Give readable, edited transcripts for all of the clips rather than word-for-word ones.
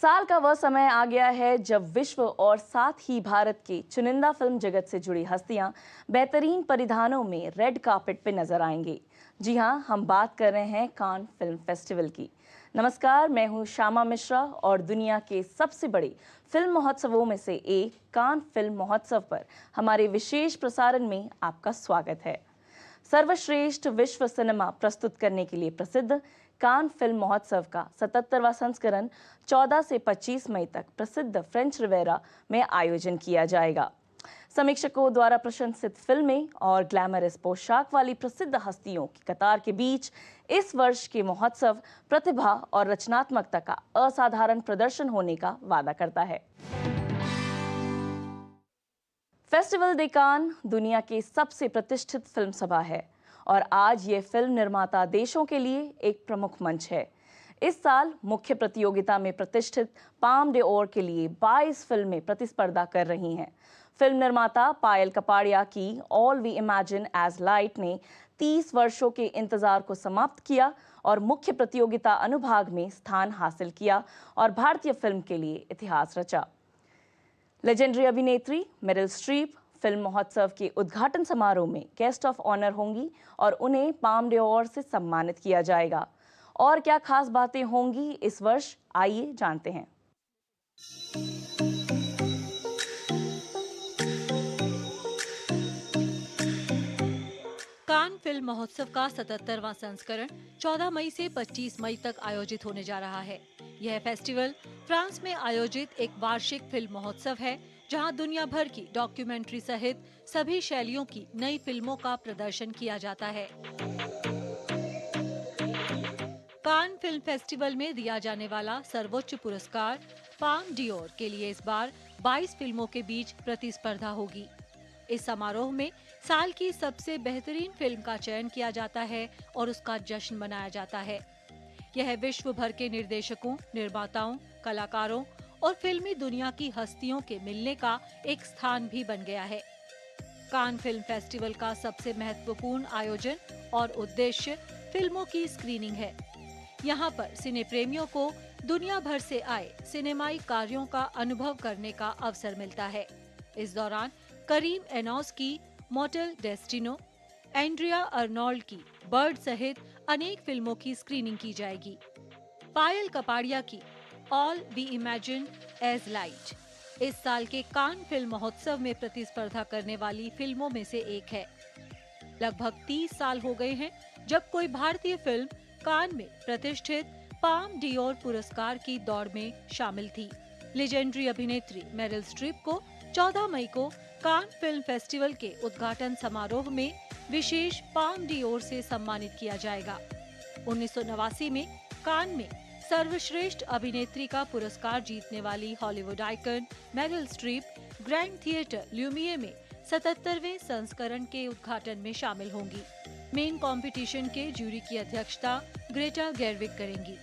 साल का वह समय आ गया है जब विश्व और साथ ही भारत की चुनिंदा फिल्म जगत से जुड़ी हस्तियां बेहतरीन परिधानों में रेड कार्पेट पे नजर आएंगी। जी हां, हम बात कर रहे हैं कान फिल्म फेस्टिवल की। नमस्कार, मैं हूं श्यामा मिश्रा और दुनिया के सबसे बड़े फिल्म महोत्सवों में से एक कान फिल्म महोत्सव पर हमारे विशेष प्रसारण में आपका स्वागत है। सर्वश्रेष्ठ विश्व सिनेमा प्रस्तुत करने के लिए प्रसिद्ध कान फिल्म महोत्सव का 77वां संस्करण 14 से 25 मई तक प्रसिद्ध फ्रेंच रिवेरा में आयोजन किया जाएगा। समीक्षकों द्वारा प्रशंसित फिल्में और ग्लैमरस पोशाक वाली प्रसिद्ध हस्तियों की कतार के बीच इस वर्ष के महोत्सव प्रतिभा और रचनात्मकता का असाधारण प्रदर्शन होने का वादा करता है। फेस्टिवल दे कान दुनिया की सबसे प्रतिष्ठित फिल्म सभा है और आज ये फिल्म निर्माता देशों के लिए एक प्रमुख मंच है। इस साल मुख्य प्रतियोगिता में प्रतिष्ठित पाम डे ओर के लिए 22 फिल्में प्रतिस्पर्धा कर रही हैं। फिल्म निर्माता पायल कपाड़िया की all we imagine as light ने 30 वर्षों के इंतजार को समाप्त किया और मुख्य प्रतियोगिता अनुभाग में स्थान हासिल किया और भारतीय फिल्म के लिए इतिहास रचा। लेजेंडरी अभिनेत्री मेरिल स्ट्रीप फिल्म महोत्सव के उद्घाटन समारोह में गेस्ट ऑफ ऑनर होंगी और उन्हें पाम डे ओर से सम्मानित किया जाएगा। और क्या खास बातें होंगी इस वर्ष, आइए जानते हैं। कान फिल्म महोत्सव का 77वां संस्करण 14 मई से 25 मई तक आयोजित होने जा रहा है। यह फेस्टिवल फ्रांस में आयोजित एक वार्षिक फिल्म महोत्सव है, जहां दुनिया भर की डॉक्यूमेंट्री सहित सभी शैलियों की नई फिल्मों का प्रदर्शन किया जाता है। कान फिल्म फेस्टिवल में दिया जाने वाला सर्वोच्च पुरस्कार पाम डियोर के लिए इस बार 22 फिल्मों के बीच प्रतिस्पर्धा होगी। इस समारोह में साल की सबसे बेहतरीन फिल्म का चयन किया जाता है और उसका जश्न मनाया जाता है। यह विश्व भर के निर्देशकों, निर्माताओं, कलाकारों और फिल्मी दुनिया की हस्तियों के मिलने का एक स्थान भी बन गया है। कान फिल्म फेस्टिवल का सबसे महत्वपूर्ण आयोजन और उद्देश्य फिल्मों की स्क्रीनिंग है। यहाँ पर सिने प्रेमियों को दुनिया भर से आए सिनेमाई कार्यों का अनुभव करने का अवसर मिलता है। इस दौरान करीम एनोस की मोटल डेस्टिनो, एंड्रिया अर्नोल्ड की बर्ड सहित अनेक फिल्मों की स्क्रीनिंग की जाएगी। पायल कपाड़िया की all we imagine as light इस साल के कान फिल्म महोत्सव में प्रतिस्पर्धा करने वाली फिल्मों में से एक है। लगभग 30 साल हो गए हैं जब कोई भारतीय फिल्म कान में प्रतिष्ठित पाम डियोर पुरस्कार की दौड़ में शामिल थी। लेजेंडरी अभिनेत्री मेरिल स्ट्रीप को 14 मई को कान फिल्म फेस्टिवल के उद्घाटन समारोह में विशेष पाम डियोर से सम्मानित किया जाएगा। 1989 में कान में सर्वश्रेष्ठ अभिनेत्री का पुरस्कार जीतने वाली Hollywood icon Meryl Streep Grand Theatre Lumiere में 77वें संस्करण के उद्घाटन में शामिल होंगी। मेन कंपटीशन के जूरी की अध्यक्षता ग्रेटा गेरविग करेंगी।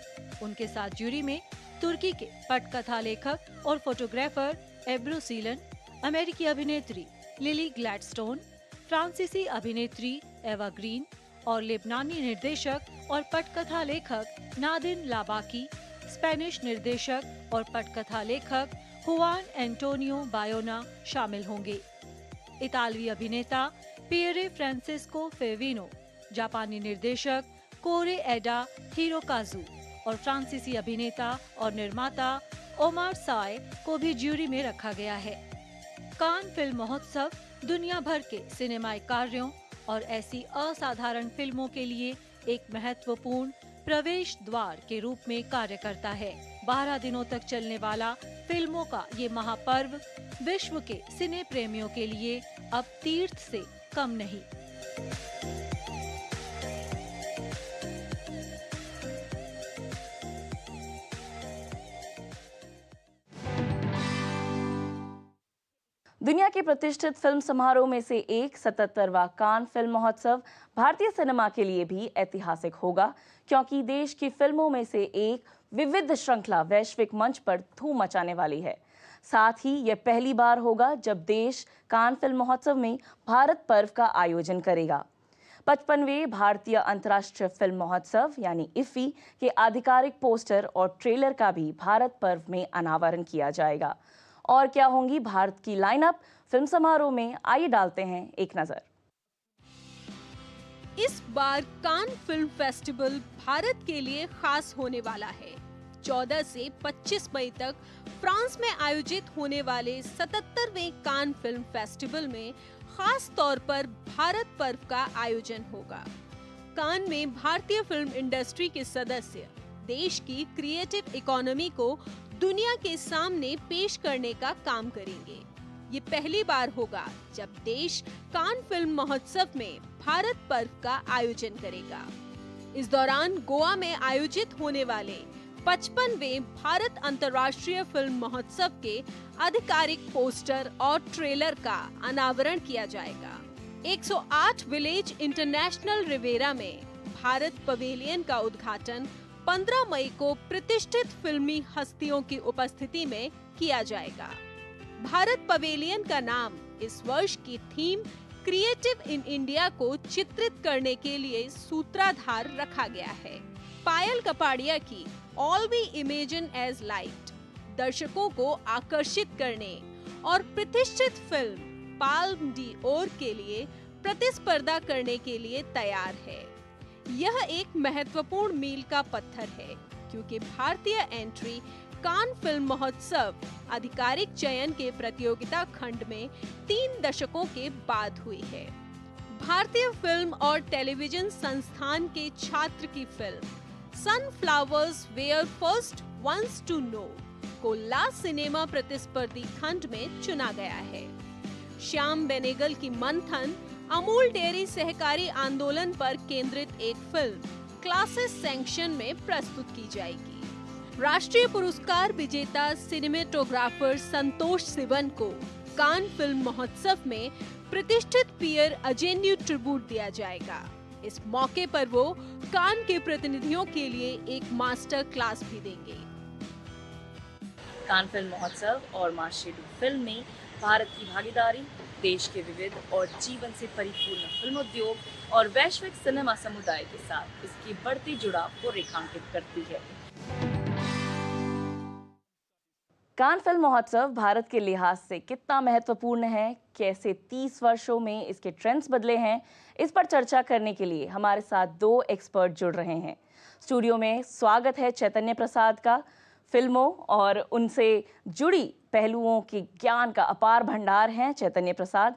उनके साथ जूरी में तुर्की के पटकथा लेखक और फोटोग्राफर एब्रू सीलन, अमेरिकी अभिनेत्री लिली ग्लैडस्टोन, फ्रांसीसी अभिनेत्री एवा ग्रीन और लेबनानी निर्देशक और पटकथा लेखक नादिन लाबाकी, स्पेनिश निर्देशक और पटकथा लेखक हुआन एंटोनियो बायोना शामिल होंगे। इतालवी अभिनेता पियरे फ्रांसिस्को फेविनो, जापानी निर्देशक कोरे एडा हिरोकाजू और फ्रांसीसी अभिनेता और निर्माता ओमार साय को भी ज्यूरी में रखा गया है। कान फिल्म महोत्सव दुनिया भर के सिनेमाई कार्यों और ऐसी असाधारण फिल्मों के लिए एक महत्वपूर्ण प्रवेश द्वार के रूप में कार्य करता है। 12 दिनों तक चलने वाला फिल्मों का ये महापर्व विश्व के सिने प्रेमियों के लिए अब तीर्थ से कम नहीं। दुनिया के प्रतिष्ठित फिल्म समारोह में से एक 77वां कान फिल्म महोत्सव भारतीय सिनेमा के लिए भी ऐतिहासिक होगा, क्योंकि देश की फिल्मों में से एक विविध श्रृंखला वैश्विक मंच पर धूम मचाने वाली है। साथ ही यह पहली बार होगा जब देश कान फिल्म महोत्सव में भारत पर्व का आयोजन करेगा। 55वें भारतीय अंतर्राष्ट्रीय फिल्म महोत्सव यानी इफ्फी के आधिकारिक पोस्टर और ट्रेलर का भी भारत पर्व में अनावरण किया जाएगा। और क्या होंगी भारत की लाइनअप फिल्म समारोह में, आइए डालते हैं एक नजर। इस बार कान फिल्म फेस्टिवल भारत के लिए खास होने वाला है। 14 से 25 मई तक फ्रांस में आयोजित होने वाले 77वें कान फिल्म फेस्टिवल में खास तौर पर भारत पर्व का आयोजन होगा। कान में भारतीय फिल्म इंडस्ट्री के सदस्य देश की क्रिएटिव इकोनॉमी को दुनिया के सामने पेश करने का काम करेंगे। ये पहली बार होगा जब देश कान फिल्म महोत्सव में भारत पर्व का आयोजन करेगा। इस दौरान गोवा में आयोजित होने वाले 55वें भारत अंतर्राष्ट्रीय फिल्म महोत्सव के आधिकारिक पोस्टर और ट्रेलर का अनावरण किया जाएगा। 108 विलेज इंटरनेशनल रिवेरा में भारत पवेलियन का उद्घाटन 15 मई को प्रतिष्ठित फिल्मी हस्तियों की उपस्थिति में किया जाएगा। भारत पवेलियन का नाम इस वर्ष की थीम क्रिएटिव इन इंडिया को चित्रित करने के लिए सूत्रधार रखा गया है। पायल कपाड़िया की all we imagine as light दर्शकों को आकर्षित करने और प्रतिष्ठित फिल्म पाल्म डी ओर के लिए प्रतिस्पर्धा करने के लिए तैयार है। यह एक महत्वपूर्ण मील का पत्थर है क्योंकि भारतीय एंट्री कान फिल्म महोत्सव आधिकारिक चयन के प्रतियोगिता खंड में 3 दशकों के बाद हुई है। भारतीय फिल्म और टेलीविजन संस्थान के छात्र की film sunflowers were first ones to know को ला सिनेमा प्रतिस्पर्धी खंड में चुना गया है। श्याम बेनेगल की मंथन अमूल डेयरी सहकारी आंदोलन पर केंद्रित एक फिल्म क्लासेस सैंक्शन में प्रस्तुत की जाएगी। राष्ट्रीय पुरस्कार विजेता सिनेमेटोग्राफर संतोष सिवन को कान फिल्म महोत्सव में प्रतिष्ठित पियर अजेन्यू ट्रिब्यूट दिया जाएगा। इस मौके पर वो कान के प्रतिनिधियों के लिए एक मास्टर क्लास भी देंगे। कान फिल्म महोत्सव और मार्शेडू फिल्म में भारत की भागीदारी देश के विविध और जीवन से परिपूर्ण फिल्मोद्योग और वैश्विक सिनेमा समुदाय के साथ इसके बढ़ते जुड़ाव को रेखांकित करती है। कान फिल्म महोत्सव भारत के लिहाज से कितना महत्वपूर्ण है, कैसे 30 वर्षों में इसके ट्रेंड्स बदले हैं, इस पर चर्चा करने के लिए हमारे साथ 2 एक्सपर्ट जुड़ रहे हैं। स्टूडियो में स्वागत है चैतन्य प्रसाद का। फिल्मों और उनसे जुड़ी पहलुओं के ज्ञान का अपार भंडार हैं चैतन्य प्रसाद।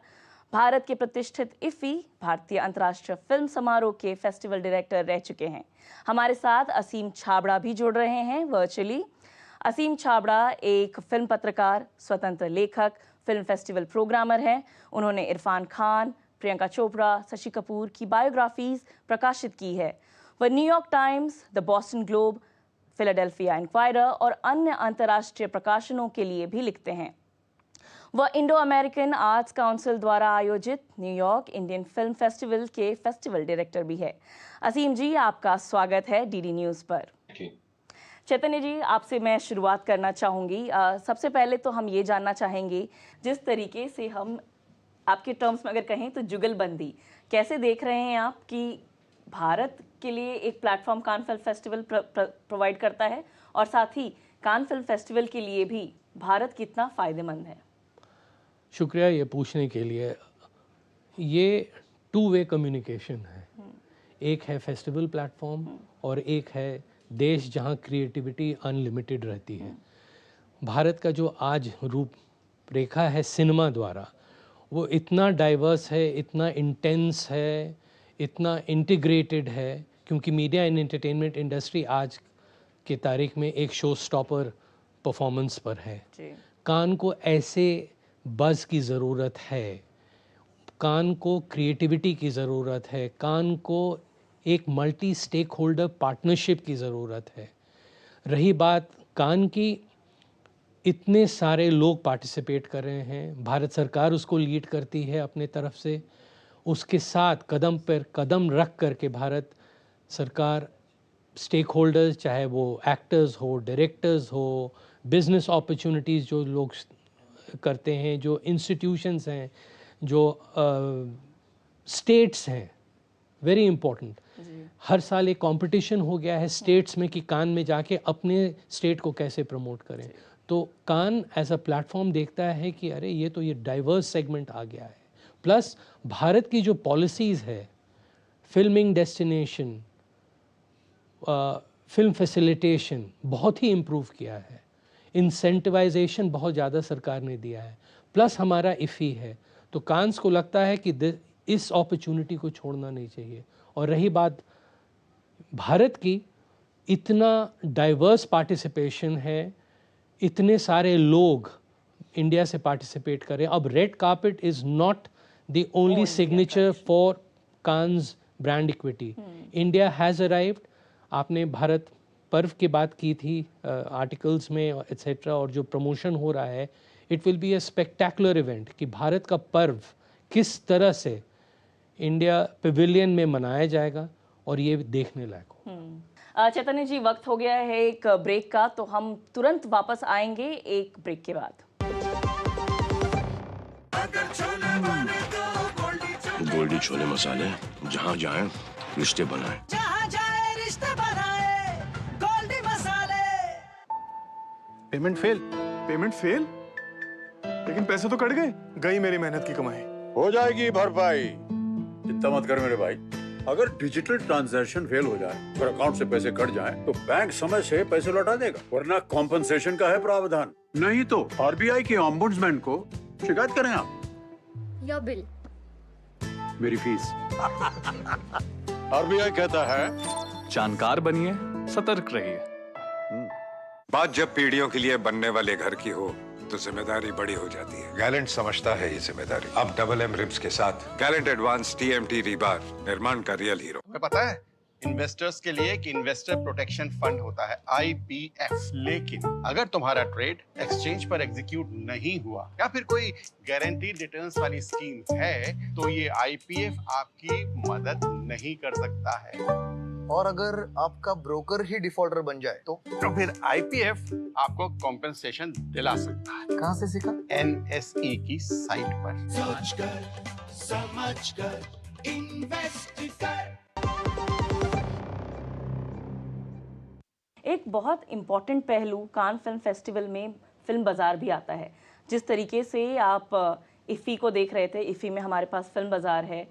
भारत के प्रतिष्ठित इफ्फी भारतीय अंतर्राष्ट्रीय फिल्म समारोह के फेस्टिवल डायरेक्टर रह चुके हैं। हमारे साथ असीम छाबड़ा भी जुड़ रहे हैं वर्चुअली। असीम छाबड़ा एक फिल्म पत्रकार, स्वतंत्र लेखक, फिल्म फेस्टिवल प्रोग्रामर हैं। उन्होंने इरफान खान, प्रियंका चोपड़ा, शशि कपूर की बायोग्राफीज प्रकाशित की है। वह New York times, the Boston globe, Philadelphia inquirer और अन्य अंतर्राष्ट्रीय प्रकाशनों के लिए भी लिखते हैं। वह इंडो अमेरिकन आर्ट्स काउंसिल द्वारा आयोजित न्यूयॉर्क इंडियन फिल्म फेस्टिवल के फेस्टिवल डायरेक्टर भी है। असीम जी, आपका स्वागत है डीडी न्यूज़ पर। चैतन्य जी, आपसे मैं शुरुआत करना चाहूँगी। सबसे पहले तो हम ये जानना चाहेंगे, जिस तरीके से हम आपके टर्म्स में अगर कहें तो जुगलबंदी कैसे देख रहे हैं आप कि भारत के लिए एक platform Cannes film festival provide करता है और साथ ही कान फिल्म फेस्टिवल के लिए भी भारत कितना फ़ायदेमंद है? शुक्रिया ये पूछने के लिए। ये 2 वे कम्युनिकेशन है। एक है फेस्टिवल प्लेटफॉर्म और एक है देश जहाँ क्रिएटिविटी अनलिमिटेड रहती है। भारत का जो आज रूप रेखा है सिनेमा द्वारा, वो इतना डाइवर्स है, इतना इंटेंस है, इतना इंटीग्रेटेड है, क्योंकि मीडिया एंड एंटरटेनमेंट इंडस्ट्री आज के तारीख में एक शो स्टॉपर परफॉर्मेंस पर है। कान को ऐसे बज़ की ज़रूरत है, कान को क्रिएटिविटी की ज़रूरत है, कान को एक मल्टी स्टेक होल्डर पार्टनरशिप की ज़रूरत है। रही बात कान की, इतने सारे लोग पार्टिसिपेट कर रहे हैं, भारत सरकार उसको लीड करती है अपने तरफ से। उसके साथ कदम पर कदम रख करके भारत सरकार स्टेक होल्डर्स, चाहे वो एक्टर्स हो, डायरेक्टर्स हो, बिजनेस अपॉर्चुनिटीज़ जो लोग करते हैं, जो इंस्टीट्यूशंस हैं, जो स्टेट्स हैं, वेरी इंपॉर्टेंट। हर साल एक कंपटीशन हो गया है स्टेट्स में कि कान में जाके अपने स्टेट को कैसे प्रमोट करें। तो कान एज अ प्लेटफॉर्म देखता है कि अरे ये डाइवर्स सेगमेंट आ गया है। प्लस भारत की जो पॉलिसीज़ है, फिल्मिंग डेस्टिनेशन, फिल्म फैसिलिटेशन बहुत ही इम्प्रूव किया है, इंसेंटिवाइजेशन बहुत ज़्यादा सरकार ने दिया है, प्लस हमारा इफ़ी है। तो कांस को लगता है कि इस अपॉर्चुनिटी को छोड़ना नहीं चाहिए। और रही बात भारत की, इतना डाइवर्स पार्टिसिपेशन है, इतने सारे लोग इंडिया से पार्टिसिपेट करें। अब red carpet is not the only signature for Cannes brand equity. India has arrived. आपने भारत पर्व की बात की थी आर्टिकल्स में एट्सेट्रा, और जो प्रमोशन हो रहा है, it will be a spectacular event कि भारत का पर्व किस तरह से इंडिया पवेलियन में मनाया जाएगा, और ये देखने लायक हो। चैतन्य जी, वक्त हो गया है एक ब्रेक का, तो हम तुरंत वापस आएंगे एक ब्रेक के बाद। गोल्डी छोले मसाले, जहाँ जाए रिश्ते बनाए, जहाँ जाए रिश्ते बनाए, गोल्डी मसाले। Payment fail? लेकिन पैसे तो कट गए, गई मेरी मेहनत की कमाई। हो जाएगी भरपाई, चिंता मत कर मेरे भाई। अगर डिजिटल ट्रांजैक्शन फेल हो जाए और अकाउंट से पैसे कट जाएं, तो बैंक समय से पैसे लौटा देगा, वरना कॉम्पनसेशन का है प्रावधान। नहीं तो आरबीआई के ओम्बुड्समैन को शिकायत करें आप। या बिल, मेरी फीस। आरबीआई कहता है, जानकार बनिए, सतर्क रहिए। बात जब पीढ़ियों के लिए बनने वाले घर की हो, तो जिम्मेदारी बड़ी हो जाती है। गैलेंट समझता है ये जिम्मेदारी। अब डबल एम रिब्स के साथ गैलेंट एडवांस टीएमटी रीबार, निर्माण का रियल हीरो। तुम्हें पता है इन्वेस्टर्स के लिए एक इन्वेस्टर प्रोटेक्शन फंड होता है, IPF। लेकिन अगर तुम्हारा ट्रेड एक्सचेंज पर एग्जीक्यूट नहीं हुआ या फिर कोई गारंटीड रिटर्न्स वाली स्कीम है, तो ये IPF आपकी मदद नहीं कर सकता है। और अगर आपका ब्रोकर ही डिफॉल्टर बन जाए तो फिर IPF आपको कॉम्पेंसेशन दिला सकता है। कहाँ से सीखा? NSE की साइट पर। समझ कर इन्वेस्ट कर। एक बहुत इम्पॉर्टेंट पहलू कान फिल्म फेस्टिवल में फिल्म बाज़ार भी आता है। जिस तरीके से आप इफ़ी को देख रहे थे, इफ़ी में हमारे पास फिल्म बाज़ार है,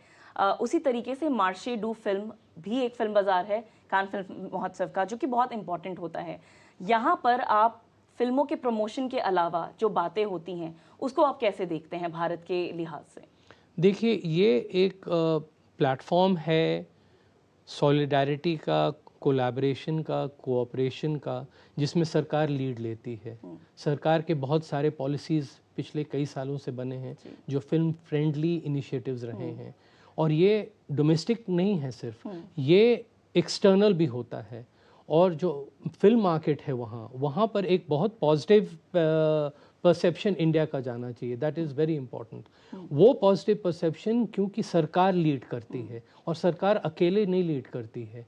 उसी तरीके से मार्शे डू फिल्म भी एक फिल्म बाज़ार है कान फिल्म महोत्सव का, जो कि बहुत इम्पॉर्टेंट होता है। यहाँ पर आप फिल्मों के प्रमोशन के अलावा जो बातें होती हैं, उसको आप कैसे देखते हैं भारत के लिहाज से? देखिए, ये एक प्लेटफॉर्म है सॉलिडारिटी का, कोलैबोरेशन का, कोऑपरेशन का, जिसमें सरकार लीड लेती है। सरकार के बहुत सारे पॉलिसीज़ पिछले कई सालों से बने हैं जो फिल्म फ्रेंडली इनिशिएटिव्स रहे हैं, और ये डोमेस्टिक नहीं है सिर्फ, ये एक्सटर्नल भी होता है। और जो फिल्म मार्केट है वहाँ पर एक बहुत पॉजिटिव परसेप्शन इंडिया का जाना चाहिए। That is very important. वो पॉजिटिव परसेप्शन क्योंकि सरकार लीड करती है, और सरकार अकेले नहीं लीड करती है,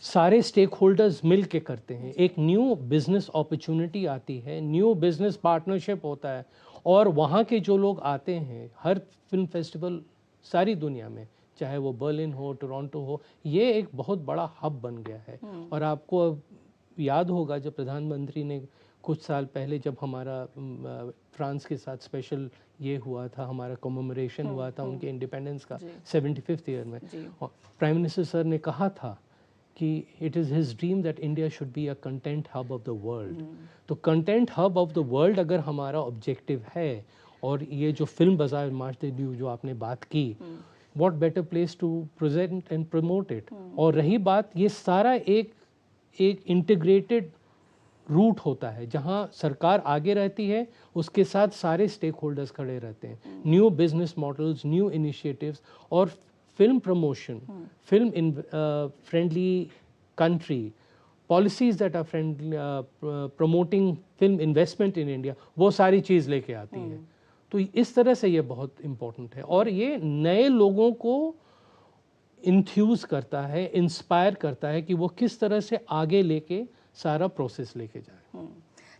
सारे स्टेक होल्डर्स मिल के करते हैं। एक न्यू बिजनेस अपॉर्चुनिटी आती है, न्यू बिजनेस पार्टनरशिप होता है, और वहाँ के जो लोग आते हैं, हर फिल्म फेस्टिवल सारी दुनिया में, चाहे वो बर्लिन हो, टोरंटो हो, ये एक बहुत बड़ा हब बन गया है। और आपको अब याद होगा जब प्रधानमंत्री ने कुछ साल पहले, जब हमारा फ्रांस के साथ स्पेशल ये हुआ था, हमारा कमेमोरेशन हुआ था उनके इंडिपेंडेंस का 75th ईयर में, प्राइम मिनिस्टर सर ने कहा था कि it is his dream that India should be a content hub of the world. तो content hub of the world अगर हमारा ऑब्जेक्टिव है, और ये जो फिल्म बाजार मार्शे डू जो आपने बात की, what better place to present and promote it. और रही बात, ये सारा एक इंटीग्रेटेड रूट होता है जहाँ सरकार आगे रहती है, उसके साथ सारे स्टेक होल्डर्स खड़े रहते हैं। New business models, new initiatives, और film promotion, film in friendly country, policies that are friendly, promoting film investment in India, वो सारी चीज़ लेके आती है। तो इस तरह से ये बहुत इम्पोर्टेंट है, और ये नए लोगों को इंथ्यूज़ करता है, इंस्पायर करता है कि वो किस तरह से आगे लेके सारा प्रोसेस लेके जाए।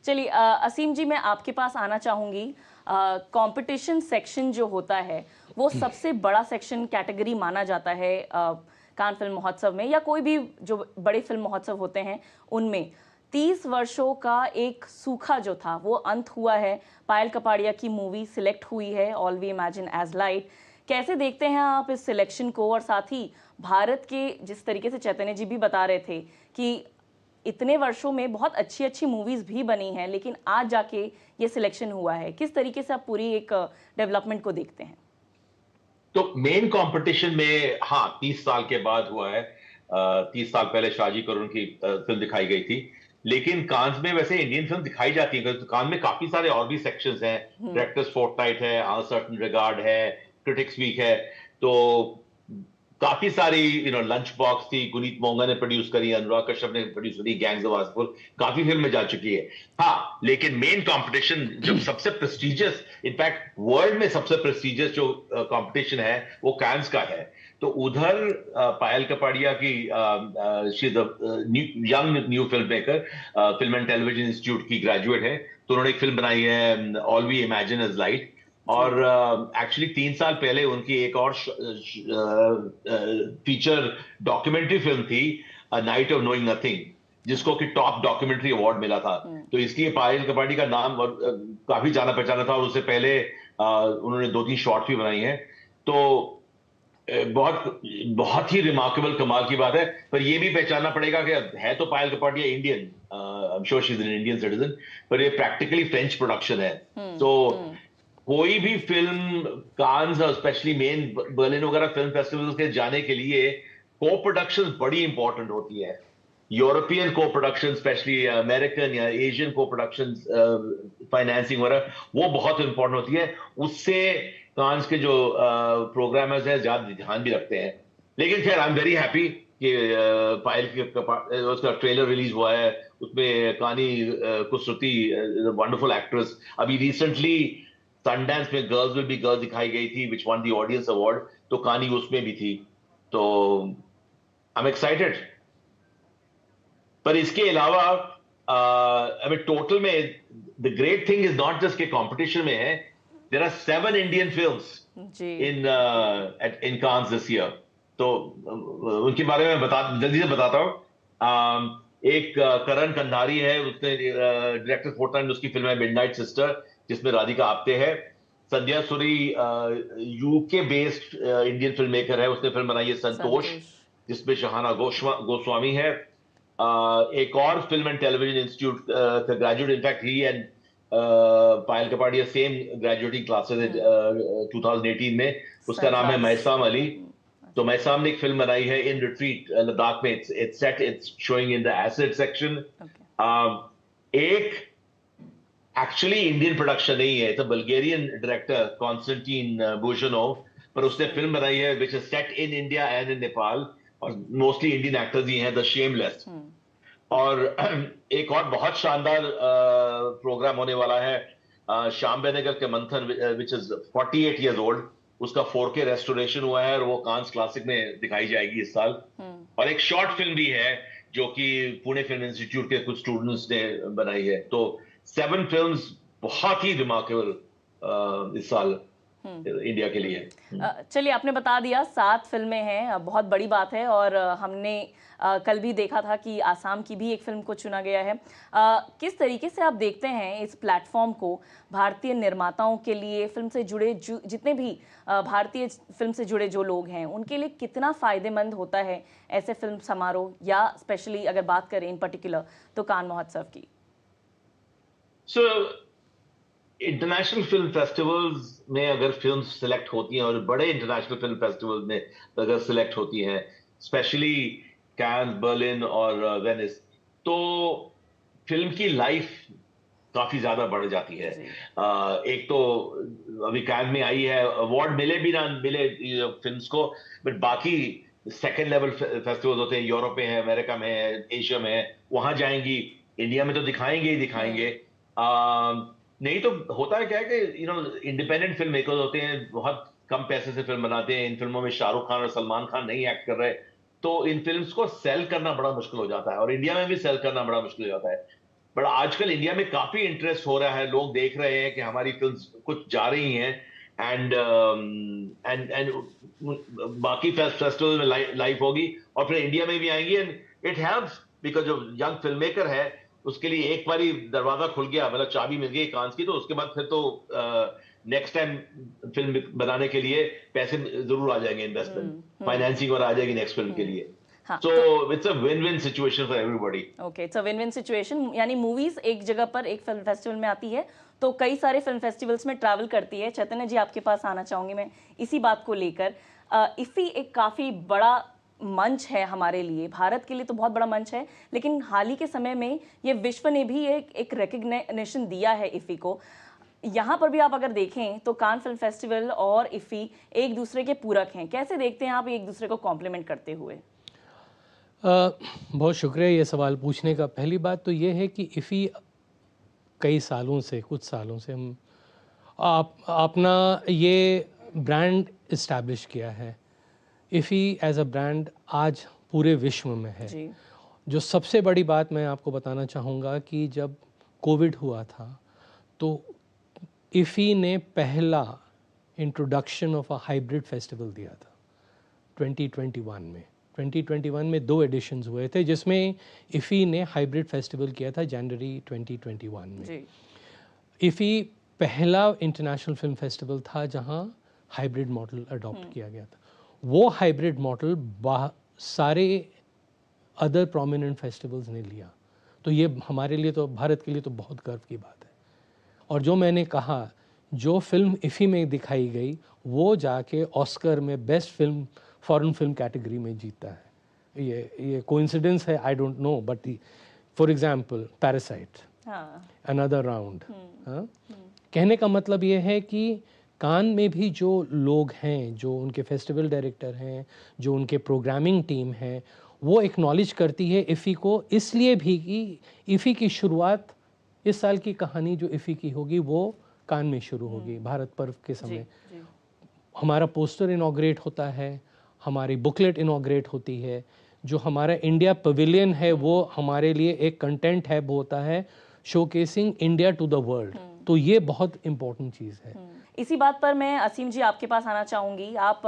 चलिए असीम जी, मैं आपके पास आना चाहूँगी। कंपटीशन सेक्शन जो होता है वो सबसे बड़ा सेक्शन कैटेगरी माना जाता है कान फिल्म महोत्सव में, या कोई भी जो बड़े फिल्म महोत्सव होते हैं उनमें। 30 वर्षों का एक सूखा जो था वो अंत हुआ है। पायल कपाड़िया की मूवी सिलेक्ट हुई है, all we imagine as light. कैसे देखते हैं आप इस सिलेक्शन को, और साथ ही भारत के, जिस तरीके से चैतन्य जी भी बता रहे थे कि इतने वर्षों में बहुत अच्छी अच्छी मूवीज भी बनी हैं, लेकिन आज जाके ये सिलेक्शन हुआ है, किस तरीके से आप पूरी एक डेवलपमेंट को देखते हैं? तो मेन कंपटीशन में हाँ 30 साल के बाद हुआ है। 30 साल पहले शाहजी करुण की फिल्म दिखाई गई थी, लेकिन कांस में वैसे इंडियन फिल्म दिखाई जाती है। तो कान में काफी सारे और भी सेक्शंस हैं, डायरेक्टर्स फोर्टनाइट है, सर्टेन रिगार्ड है, क्रिटिक्स वीक है, तो काफी सारी लंच बॉक्स थी, गुनीत मोंगा ने प्रोड्यूस करी, अनुराग कश्यप ने प्रोड्यूस करी, गैंग्स ऑफ वासेपुर, काफी फिल्में जा चुकी है। हाँ, लेकिन मेन कंपटीशन जब सबसे प्रेस्टिजियस, इनफैक्ट वर्ल्ड में सबसे प्रेस्टिजियस जो कंपटीशन है वो कांस का है। तो उधर पायल कपाड़िया की she is young new film maker, film and television institute की ग्रेजुएट है, तो उन्होंने एक फिल्म बनाई है all we imagine as light. और एक्चुअली 3 साल पहले उनकी एक और फीचर डॉक्यूमेंट्री फिल्म थी, नाइट ऑफ नोइंग नथिंग, जिसको कि टॉप डॉक्यूमेंट्री अवार्ड मिला था। तो इसलिए पायल कपाड़ी का नाम काफी जाना पहचाना था, और उससे पहले उन्होंने 2-3 शॉर्ट भी बनाई हैं। तो बहुत ही रिमार्केबल, कमाल की बात है। पर ये भी पहचानना पड़ेगा कि है तो Payal Kapadia Indian, I am sure she is an Indian citizen, पर ये प्रैक्टिकली फ्रेंच प्रोडक्शन है। तो कोई भी फिल्म कांस और स्पेशली मेन बर्लिन वगैरह फिल्म फेस्टिवल्स के जाने के लिए को प्रोडक्शन बड़ी इंपॉर्टेंट होती है। यूरोपियन को प्रोडक्शन, स्पेशली अमेरिकन या एशियन को प्रोडक्शन, फाइनेंसिंग वगैरह, वो बहुत इंपॉर्टेंट होती है। उससे कांस के जो प्रोग्रामर्स हैं ज्यादा ध्यान भी रखते हैं। लेकिन खैर आई एम वेरी हैप्पी कि पायल के उसका ट्रेलर रिलीज हुआ है, उसमें कानी कुसरुती, वंडरफुल एक्ट्रेस, अभी रिसेंटली सनडांस में गर्ल्स विल बी गर्ल्स दिखाई गई थी, which one the audience award, तो कानी उसमें भी थी। तो आई एम एक्साइटेड। पर इसके अलावा टोटल में the great thing is not just के कंपटीशन में है, there are 7 Indian films in Cannes this year. तो उनके बारे में जल्दी से बताता हूँ। एक करण कंधारी है, उसने डायरेक्टर फोर्टनाइट, उसकी फिल्म है मिडनाइट सिस्टर, जिसमें राधिका आप्टे है। Sandhya Suri UK based Indian film maker है, उसने फिल्म बनाई है संतोष, जिसमें शहाना गोस्वामी है। एक और फिल्म एंड टेलीविजन इंस्टीट्यूट का graduate, in fact he and Payal Kapadia same graduating classes 2018 में, उसका नाम है मैसाम अली। तो मैसाम ने एक फिल्म बनाई है इन रिट्रीट लद्दाख में, it's set, it's showing in the ACID section. एक एक्चुअली इंडियन प्रोडक्शन नहीं है, it's a Bulgarian director Konstantin Bojanov, पर उसने फिल्म बनाई है which is set in India and in Nepal, और मोस्टली इंडियन एक्टर्स ही हैं, द शेमलेस। और एक और बहुत शानदार प्रोग्राम होने वाला है श्याम बेनेगल के मंथन, विच इज 48 ईयर्स ओल्ड, उसका 4K रेस्टोरेशन हुआ है, और वो कांस क्लासिक में दिखाई जाएगी इस साल। और एक शॉर्ट फिल्म भी है जो कि पुणे फिल्म इंस्टीट्यूट के कुछ स्टूडेंट्स ने बनाई है। तो 7 फिल्म्स बहुत ही रिमार्केबल इस साल इंडिया के लिए। चलिए, आपने बता दिया 7 फिल्में हैं, बहुत बड़ी बात है। और हमने कल भी देखा था कि आसाम की भी एक फिल्म को चुना गया है। किस तरीके से आप देखते हैं इस प्लेटफॉर्म को भारतीय निर्माताओं के लिए, फिल्म से जुड़े जितने भी भारतीय फिल्म से जुड़े जो लोग हैं उनके लिए कितना फ़ायदेमंद होता है ऐसे फिल्म समारोह, या स्पेशली अगर बात करें इन पर्टिकुलर तो कान महोत्सव की? इंटरनेशनल फिल्म फेस्टिवल्स में अगर फिल्म सिलेक्ट होती हैं, और बड़े इंटरनेशनल फिल्म फेस्टिवल्स में अगर सिलेक्ट होती हैं, स्पेशली कांस, बर्लिन और वेनिस, तो फिल्म की लाइफ काफी ज्यादा बढ़ जाती है। एक तो अभी कांस में आई है, अवार्ड मिले भी ना मिले फिल्म्स को, बट बाकी सेकेंड लेवल फेस्टिवल्स होते हैं, यूरोप में है, अमेरिका में है, एशिया में है, वहां जाएंगी। इंडिया में तो दिखाएंगे ही दिखाएंगे। नहीं तो होता है क्या है कि इंडिपेंडेंट फिल्म मेकर्स होते हैं, बहुत कम पैसे से फिल्म बनाते हैं। इन फिल्मों में शाहरुख खान और सलमान खान नहीं एक्ट कर रहे, तो इन फिल्म्स को सेल करना बड़ा मुश्किल हो जाता है, और इंडिया में भी सेल करना बड़ा मुश्किल हो जाता है। बट आजकल इंडिया में काफी इंटरेस्ट हो रहा है, लोग देख रहे हैं कि हमारी फिल्म्स कुछ जा रही हैं, एंड बाकी फेस्टिवल में लाइव होगी और फिर इंडिया में भी आएंगी एंड इट हेल्प्स बिकॉज जो यंग फिल्म मेकर है उसके लिए एक बारी दरवाजा खुल गया, मतलब चाबी मिल गई कांच की, तो उसके बाद फिर तो नेक्स्ट टाइम फिल्म बनाने के लिए पैसे जरूर आ जाएंगे, इन्वेस्टमेंट फाइनेंसिंग और आ जाएगी नेक्स्ट फिल्म के लिए। So it's a win-win situation for everybody. Okay, it's a win-win situation. यानी मूवीज एक जगह पर एक फिल्म फेस्टिवल में आती है तो कई सारे फिल्म फेस्टिवल्स में ट्रैवल करती है। चैतन्य जी आपके पास आना चाहूंगी मैं इसी बात को लेकर। इफ़ी एक काफ़ी बड़ा मंच है हमारे लिए, भारत के लिए तो बहुत बड़ा मंच है, लेकिन हाल ही के समय में ये विश्व ने भी एक रिकग्निशन दिया है इफ़ी को। यहाँ पर भी आप अगर देखें तो कान फिल्म फेस्टिवल और इफ़ी एक दूसरे के पूरक हैं। कैसे देखते हैं आप एक दूसरे को कॉम्प्लीमेंट करते हुए? बहुत शुक्रिया ये सवाल पूछने का। पहली बात तो ये है कि इफ़ी कई सालों से, कुछ सालों से हम अपना ये ब्रांड इस्टेब्लिश किया है। इफ़ी एज अ ब्रांड आज पूरे विश्व में है जी। जो सबसे बड़ी बात मैं आपको बताना चाहूँगा कि जब कोविड हुआ था तो इफ़ी ने पहला introduction of a hybrid festival दिया था 2021 में। 2021 में 2 एडिशंस हुए थे जिसमें इफ़ी ने हाइब्रिड फेस्टिवल किया था जनवरी 2021 में जी। इफ़ी पहला इंटरनेशनल फिल्म फेस्टिवल था जहां हाइब्रिड मॉडल अडॉप्ट किया गया था। वो हाइब्रिड मॉडल सारे अदर प्रोमिनेंट फेस्टिवल्स ने लिया, तो ये हमारे लिए तो, भारत के लिए तो बहुत गर्व की बात है। और जो मैंने कहा, जो फिल्म इफ़ी में दिखाई गई वो जाके ऑस्कर में best film foreign film category में जीता है। ये कोइंसिडेंस है, I don't know, but for example parasite, another round. कहने का मतलब ये है कि कान में भी जो लोग हैं, जो उनके फेस्टिवल डायरेक्टर हैं, जो उनके प्रोग्रामिंग टीम है, वो एक्नॉलेज करती है इफ़ी को, इसलिए भी कि इफ़ी की शुरुआत, इस साल की कहानी जो इफ़ी की होगी वो कान में शुरू होगी भारत पर्व के समय। हमारा पोस्टर इनॉग्रेट होता है, हमारी बुकलेट इनॉग्रेट होती है, जो हमारा इंडिया पवेलियन है वो हमारे लिए एक कंटेंट हैब होता है, showcasing India to the world. तो ये बहुत इम्पोर्टेंट चीज़ है। इसी बात पर मैं असीम जी आपके पास आना चाहूँगी। आप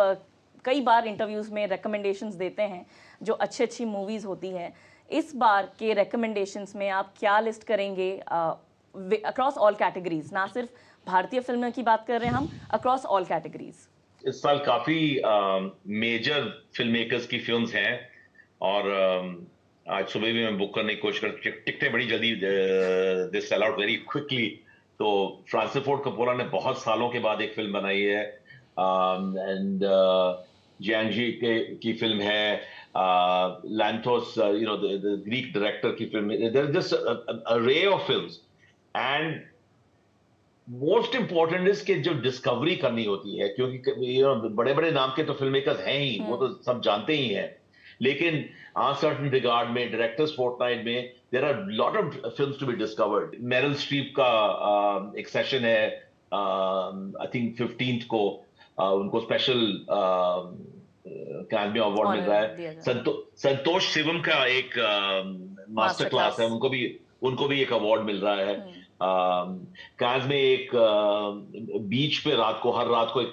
कई बार इंटरव्यूज़ में रिकमेंडेशंस देते हैं जो अच्छी मूवीज़ होती हैं। इस बार के रिकमेंडेशंस में आप क्या लिस्ट करेंगे अक्रॉस ऑल कैटेगरीज? ना सिर्फ भारतीय फिल्मों की बात कर रहे हैं हम, अक्रॉस ऑल कैटेगरीज। इस साल काफी मेजर फिल्म मेकर्स की फिल्म्स हैं और आज सुबह भी मैं बुक करने की कोशिश कर, टिकटें बड़ी जल्दी they sell out very quickly. तो फ्रांसिस फोर्ड कपोला ने बहुत सालों के बाद एक फिल्म बनाई है एंड जैंजी की फिल्म है, Lanthimos you know the Greek director की film, there is just a ray of films and most important is कि जो डिस्कवरी करनी होती है, क्योंकि बड़े बड़े नाम के तो फिल्म मेकर्स हैं ही, वो तो सब जानते ही हैं, लेकिन ऑन सर्टेन रिगार्ड में डायरेक्टर्स फोर्टनाइट में there are lot of films to be discovered. Meryl Streep का एक सेशन है आई थिंक 15th को, उनको स्पेशल अकादमी अवार्ड मिल रहा है। संतोष शिवम का एक मास्टर क्लास है, उनको भी एक अवार्ड मिल रहा है। कांस में एक बीच पे हर रात को एक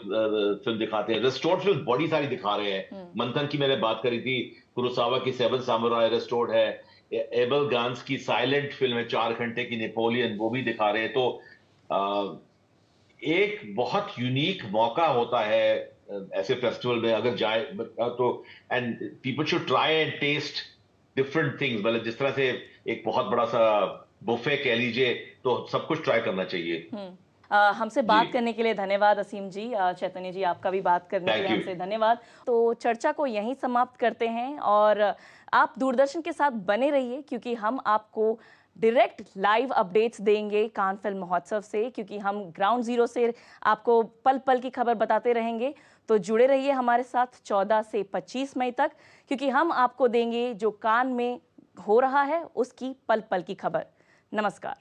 फिल्म दिखाते हैं। रेस्टोर्ड फिल्म बड़ी सारी दिखा रहे हैं। मंथन की मैंने बात करी थी, कुरोसावा की 7 सामुराई रेस्टोर्ड है, एबल गांस की साइलेंट फिल्म है 4 घंटे की नेपोलियन, वो भी दिखा रहे हैं। तो एक बहुत यूनिक मौका होता है ऐसे फेस्टिवल में अगर जाए तो, and people should try and taste different things. मतलब जिस तरह से एक बहुत बड़ा सा बुफे कह लीजिए, तो सब कुछ ट्राई करना चाहिए। हमसे बात करने के लिए धन्यवाद असीम जी। चैतन्य जी आपका भी बात करने के लिए हमसे धन्यवाद। तो चर्चा को यहीं समाप्त करते हैं और आप दूरदर्शन के साथ बने रहिए, क्योंकि हम आपको डायरेक्ट लाइव अपडेट्स देंगे कान फिल्म महोत्सव से, क्योंकि हम ग्राउंड जीरो से आपको पल पल की खबर बताते रहेंगे। तो जुड़े रहिए हमारे साथ 14 से 25 मई तक, क्योंकि हम आपको देंगे जो कान में हो रहा है उसकी पल पल की खबर। नमस्कार।